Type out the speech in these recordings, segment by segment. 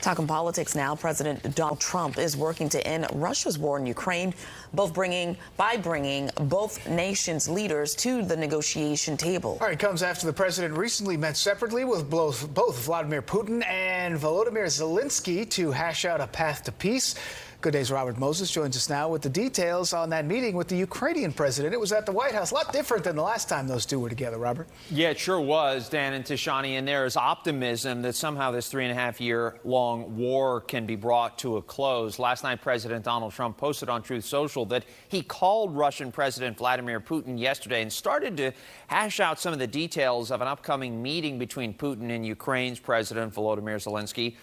Talking politics now, President Donald Trump is working to end Russia's war in Ukraine, by bringing both nations' leaders to the negotiation table. All right, it comes after the president recently met separately with both Vladimir Putin and Volodymyr Zelensky to hash out a path to peace. Good Day's Robert Moses joins us now with the details on that meeting with the Ukrainian president. It was at the White House, a lot different than the last time those two were together, Robert. Yeah, it sure was, Dan and Tishani, and there is optimism that somehow this 3.5-year-long war can be brought to a close. Last night, President Donald Trump posted on Truth Social that he called Russian President Vladimir Putin yesterday and started to hash out some of the details of an upcoming meeting between Putin and Ukraine's President Volodymyr Zelensky.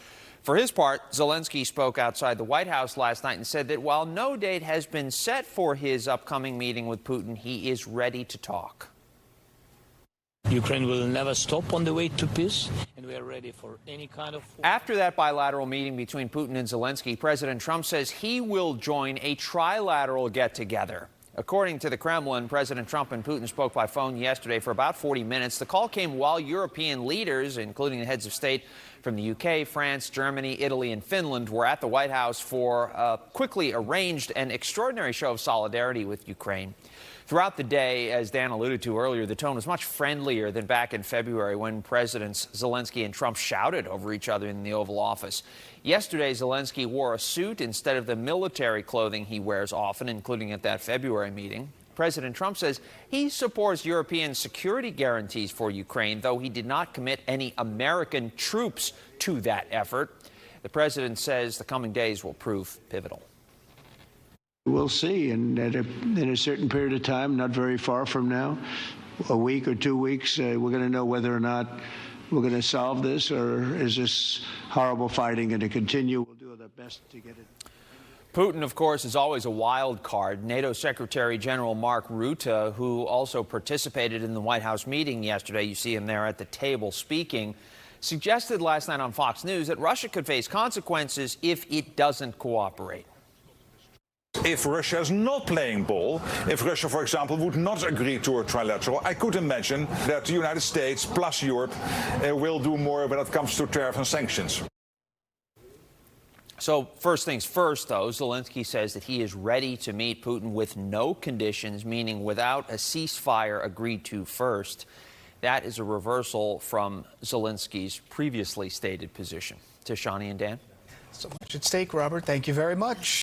For his part, Zelensky spoke outside the White House last night and said that while no date has been set for his upcoming meeting with Putin, he is ready to talk. Ukraine will never stop on the way to peace, and we are ready for any kind of... After that bilateral meeting between Putin and Zelensky, President Trump says he will join a trilateral get-together. According to the Kremlin, President Trump and Putin spoke by phone yesterday for about 40 minutes. The call came while European leaders, including the heads of state from the UK, France, Germany, Italy, and Finland, were at the White House for a quickly arranged and extraordinary show of solidarity with Ukraine. Throughout the day, as Dan alluded to earlier, the tone was much friendlier than back in February when Presidents Zelensky and Trump shouted over each other in the Oval Office. Yesterday, Zelensky wore a suit instead of the military clothing he wears often, including at that February meeting. President Trump says he supports European security guarantees for Ukraine, though he did not commit any American troops to that effort. The president says the coming days will prove pivotal. We'll see, and in a certain period of time, not very far from now, a week or 2 weeks, we're going to know whether or not we're going to solve this, or is this horrible fighting going to continue? We'll do our best to get it. Putin, of course, is always a wild card. NATO Secretary General Mark Rutte, who also participated in the White House meeting yesterday, you see him there at the table speaking, suggested last night on Fox News that Russia could face consequences if it doesn't cooperate. If Russia is not playing ball, if Russia, for example, would not agree to a trilateral, I could imagine that the United States plus Europe will do more when it comes to tariff and sanctions. So first things first, though, Zelensky says that he is ready to meet Putin with no conditions, meaning without a ceasefire agreed to first. That is a reversal from Zelensky's previously stated position. Tishani and Dan? So much at stake, Robert. Thank you very much.